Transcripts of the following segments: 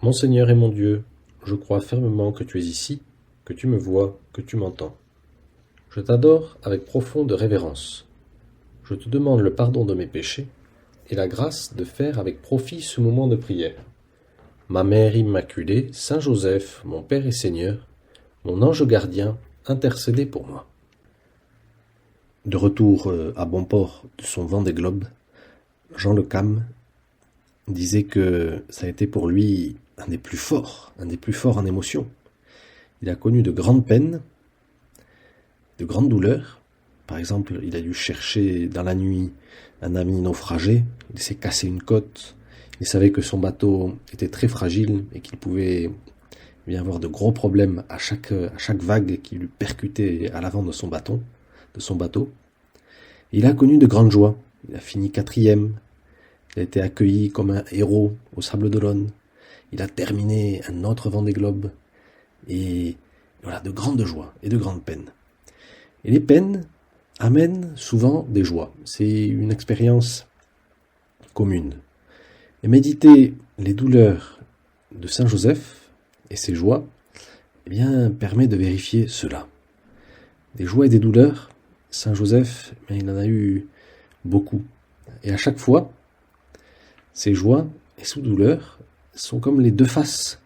Mon Seigneur et mon Dieu, je crois fermement que tu es ici, que tu me vois, que tu m'entends. Je t'adore avec profonde révérence. Je te demande le pardon de mes péchés et la grâce de faire avec profit ce moment de prière. Ma Mère Immaculée, Saint Joseph, mon Père et Seigneur, mon ange gardien, intercédez pour moi. De retour à bon port de son Vendée Globe, Jean Le Cam disait que ça a été pour lui un des plus forts en émotion. Il a connu de grandes peines, de grandes douleurs. Par exemple, il a dû chercher dans la nuit un ami naufragé, il s'est cassé une côte, il savait que son bateau était très fragile et qu'il pouvait y avoir de gros problèmes à chaque vague qui lui percutait à l'avant de son bateau. Il a connu de grandes joies. Il a fini 4e. Il a été accueilli comme un héros au Sable d'Olonne. Il a terminé un autre Vendée Globe. Et voilà, de grandes joies et de grandes peines. Et les peines amènent souvent des joies. C'est une expérience commune. Et méditer les douleurs de Saint Joseph et ses joies, eh bien, permet de vérifier cela. Des joies et des douleurs, Saint Joseph, il en a eu beaucoup. Et à chaque fois, ces joies et ces douleurs sont comme les deux faces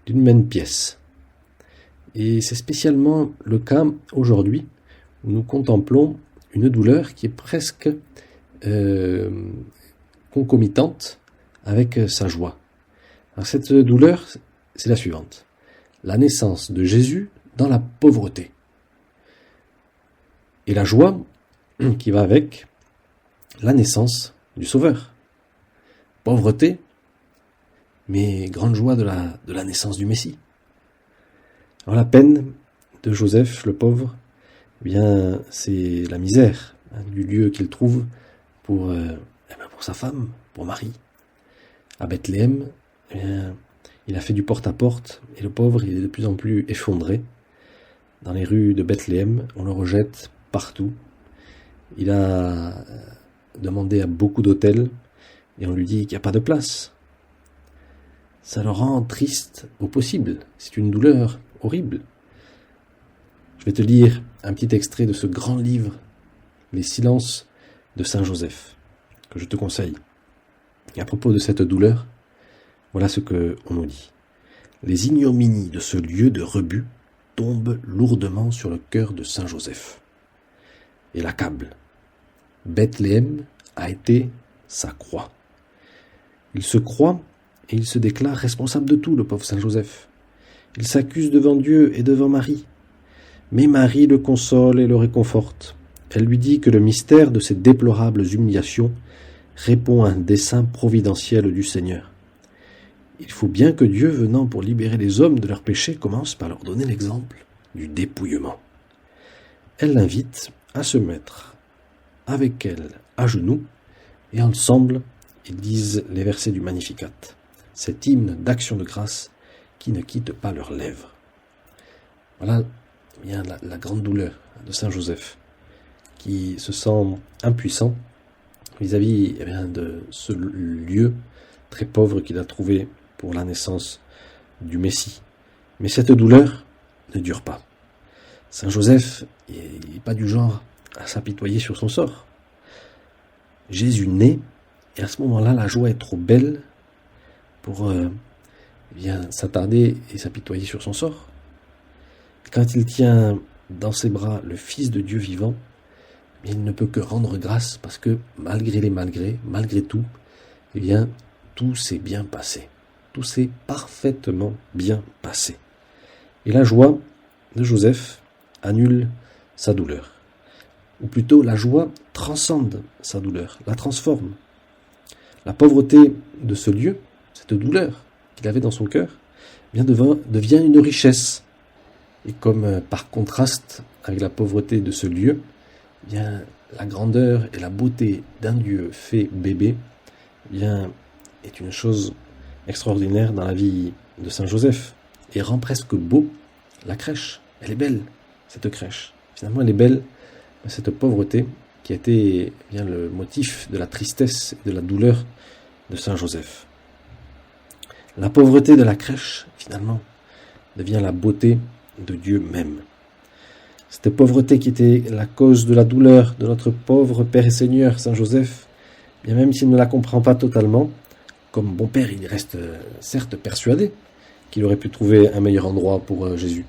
d'une même pièce. Et c'est spécialement le cas aujourd'hui où nous contemplons une douleur qui est presque concomitante avec sa joie. Alors cette douleur, c'est la suivante. La naissance de Jésus dans la pauvreté. Et la joie qui va avec la naissance du Sauveur. Pauvreté, mais grande joie de la naissance du Messie. Alors la peine de Joseph, le pauvre, eh bien, c'est la misère du lieu qu'il trouve pour sa femme, pour Marie. À Bethléem, eh bien, il a fait du porte-à-porte et le pauvre, il est de plus en plus effondré. Dans les rues de Bethléem, on le rejette partout. Il a demandé à beaucoup d'hôtels et on lui dit qu'il n'y a pas de place. Ça le rend triste au possible. C'est une douleur horrible. Je vais te lire un petit extrait de ce grand livre, Les Silences de Saint Joseph, que je te conseille. Et à propos de cette douleur, voilà ce qu'on nous dit. Les ignominies de ce lieu de rebut tombent lourdement sur le cœur de Saint Joseph et l'accable. Bethléem a été sa croix. Il se croit et il se déclare responsable de tout, le pauvre Saint Joseph. Il s'accuse devant Dieu et devant Marie. Mais Marie le console et le réconforte. Elle lui dit que le mystère de ces déplorables humiliations répond à un dessein providentiel du Seigneur. Il faut bien que Dieu, venant pour libérer les hommes de leurs péchés, commence par leur donner l'exemple du dépouillement. Elle l'invite à se mettre avec elle à genoux et ensemble, ils disent les versets du Magnificat, cet hymne d'action de grâce qui ne quitte pas leurs lèvres. Voilà bien la grande douleur de Saint Joseph, qui se sent impuissant vis-à-vis de ce lieu très pauvre qu'il a trouvé pour la naissance du Messie. Mais cette douleur ne dure pas. Saint Joseph n'est pas du genre à s'apitoyer sur son sort. Jésus naît, et à ce moment-là, la joie est trop belle pour s'attarder et s'apitoyer sur son sort. Quand il tient dans ses bras le Fils de Dieu vivant, il ne peut que rendre grâce parce que malgré les malgrés, malgré tout, tout s'est bien passé. Tout s'est parfaitement bien passé. Et la joie de Joseph annule sa douleur. Ou plutôt, la joie transcende sa douleur, la transforme. La pauvreté de ce lieu, cette douleur qu'il avait dans son cœur, devient une richesse. Et comme par contraste avec la pauvreté de ce lieu, la grandeur et la beauté d'un Dieu fait bébé est une chose extraordinaire dans la vie de Saint Joseph et rend presque beau la crèche. Elle est belle, cette crèche. Finalement, elle est belle, cette pauvreté qui a été le motif de la tristesse et de la douleur de Saint Joseph. La pauvreté de la crèche, finalement, devient la beauté de Dieu même. Cette pauvreté qui était la cause de la douleur de notre pauvre Père et Seigneur, Saint Joseph, bien même s'il ne la comprend pas totalement, comme bon père, il reste certes persuadé qu'il aurait pu trouver un meilleur endroit pour Jésus.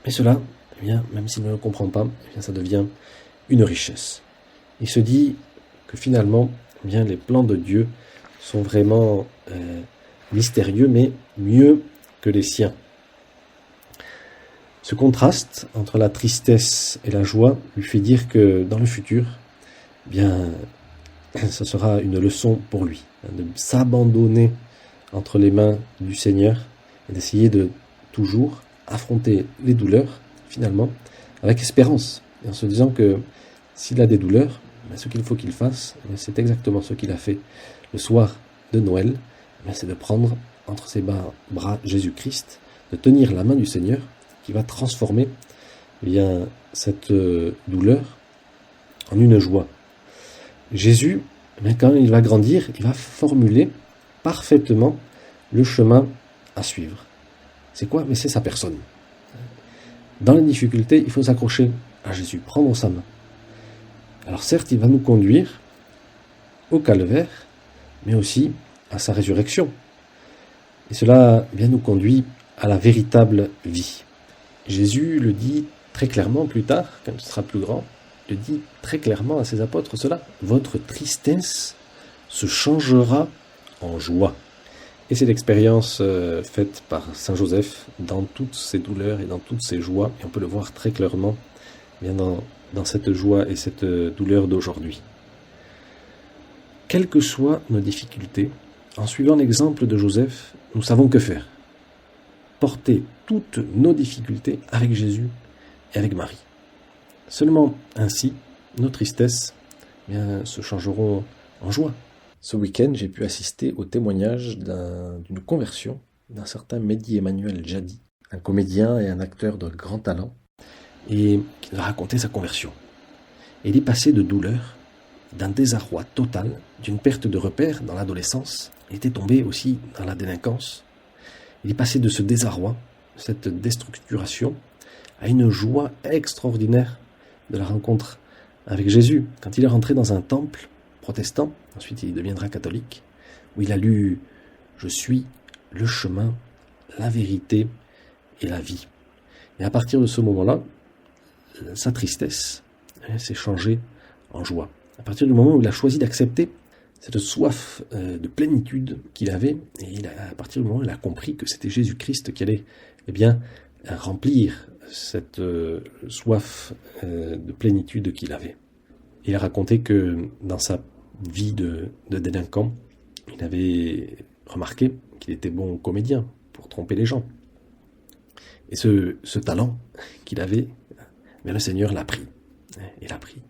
Mais cela, eh bien, même s'il ne le comprend pas, eh bien, ça devient une richesse. Il se dit que finalement, eh bien, les plans de Dieu sont vraiment mystérieux, mais mieux que les siens. Ce contraste entre la tristesse et la joie lui fait dire que dans le futur, eh bien, ce sera une leçon pour lui, de s'abandonner entre les mains du Seigneur et d'essayer de toujours affronter les douleurs, finalement, avec espérance, et en se disant que s'il a des douleurs, ce qu'il faut qu'il fasse, c'est exactement ce qu'il a fait le soir de Noël, c'est de prendre entre ses bras Jésus-Christ, de tenir la main du Seigneur, qui va transformer bien cette douleur en une joie. Jésus, quand il va grandir, il va formuler parfaitement le chemin à suivre. C'est quoi? Mais c'est sa personne. Dans les difficultés, il faut s'accrocher à Jésus, prendre sa main. Alors certes, il va nous conduire au calvaire, mais aussi à sa résurrection. Et cela bien nous conduit à la véritable vie. Jésus le dit très clairement plus tard, quand il sera plus grand, il dit très clairement à ses apôtres cela: votre tristesse se changera en joie. Et c'est l'expérience faite par Saint Joseph dans toutes ses douleurs et dans toutes ses joies, et on peut le voir très clairement bien dans cette joie et cette douleur d'aujourd'hui. Quelles que soient nos difficultés, en suivant l'exemple de Joseph, nous savons que faire. Porter toutes nos difficultés avec Jésus et avec Marie. Seulement ainsi, nos tristesses se changeront en joie. Ce week-end, j'ai pu assister au témoignage d'une conversion d'un certain Mehdi Emmanuel Jadi, un comédien et un acteur de grand talent, et qui a raconté sa conversion. Et il est passé de douleur, d'un désarroi total, d'une perte de repères dans l'adolescence. Il était tombé aussi dans la délinquance. Il est passé de ce désarroi, cette déstructuration, à une joie extraordinaire de la rencontre avec Jésus. Quand il est rentré dans un temple protestant, ensuite il deviendra catholique, où il a lu « Je suis le chemin, la vérité et la vie ». Et à partir de ce moment-là, sa tristesse s'est changée en joie. À partir du moment où il a choisi d'accepter cette soif de plénitude qu'il avait, et à partir du moment où il a compris que c'était Jésus-Christ qui allait remplir cette soif de plénitude qu'il avait. Il a raconté que dans sa vie de délinquant, il avait remarqué qu'il était bon comédien pour tromper les gens. Et ce talent qu'il avait, le Seigneur l'a pris. Il l'a pris.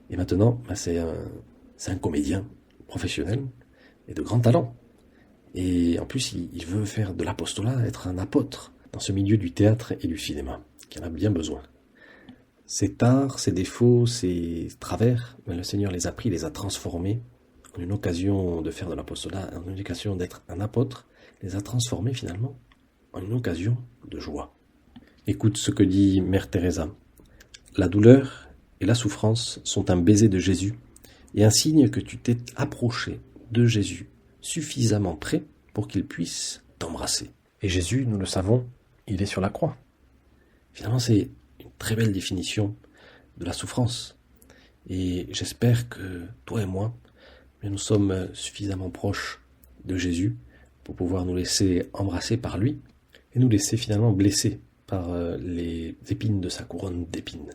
Et maintenant, c'est un comédien professionnel et de grand talent. Et en plus, il veut faire de l'apostolat, être un apôtre dans ce milieu du théâtre et du cinéma, qui en a bien besoin. Ses tares, ses défauts, ses travers, le Seigneur les a pris, les a transformés en une occasion de faire de l'apostolat, en une occasion d'être un apôtre, les a transformés finalement en une occasion de joie. Écoute ce que dit Mère Teresa. La douleur et la souffrance sont un baiser de Jésus et un signe que tu t'es approché de Jésus suffisamment près pour qu'il puisse t'embrasser. Et Jésus, nous le savons, il est sur la croix. Finalement, c'est une très belle définition de la souffrance. Et j'espère que toi et moi, nous sommes suffisamment proches de Jésus pour pouvoir nous laisser embrasser par lui et nous laisser finalement blesser par les épines de sa couronne d'épines.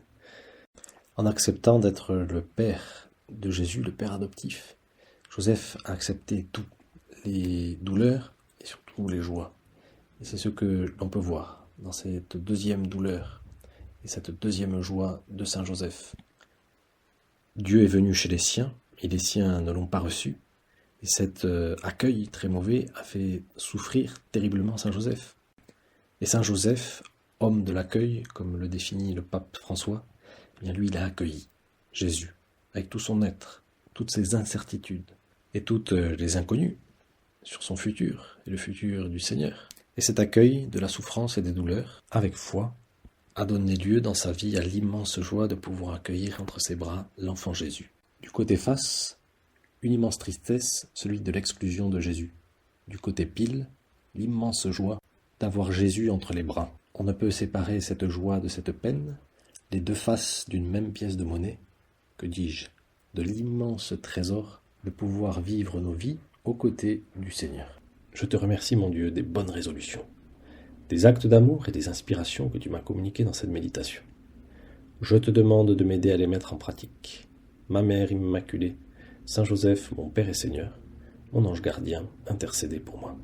En acceptant d'être le père de Jésus, le père adoptif, Joseph a accepté tout, les douleurs et surtout les joies. Et c'est ce que l'on peut voir dans cette deuxième douleur et cette deuxième joie de Saint Joseph. Dieu est venu chez les siens, et les siens ne l'ont pas reçu. Et cet accueil très mauvais a fait souffrir terriblement Saint Joseph. Et Saint Joseph, homme de l'accueil, comme le définit le pape François, eh bien lui, il a accueilli Jésus, avec tout son être, toutes ses incertitudes et toutes les inconnues, sur son futur et le futur du Seigneur. Et cet accueil de la souffrance et des douleurs, avec foi, a donné lieu dans sa vie à l'immense joie de pouvoir accueillir entre ses bras l'enfant Jésus. Du côté face, une immense tristesse, celui de l'exclusion de Jésus. Du côté pile, l'immense joie d'avoir Jésus entre les bras. On ne peut séparer cette joie de cette peine, les deux faces d'une même pièce de monnaie, que dis-je, de l'immense trésor de pouvoir vivre nos vies aux côtés du Seigneur. Je te remercie, mon Dieu, des bonnes résolutions, des actes d'amour et des inspirations que tu m'as communiquées dans cette méditation. Je te demande de m'aider à les mettre en pratique. Ma Mère Immaculée, Saint Joseph, mon Père et Seigneur, mon ange gardien, intercédez pour moi.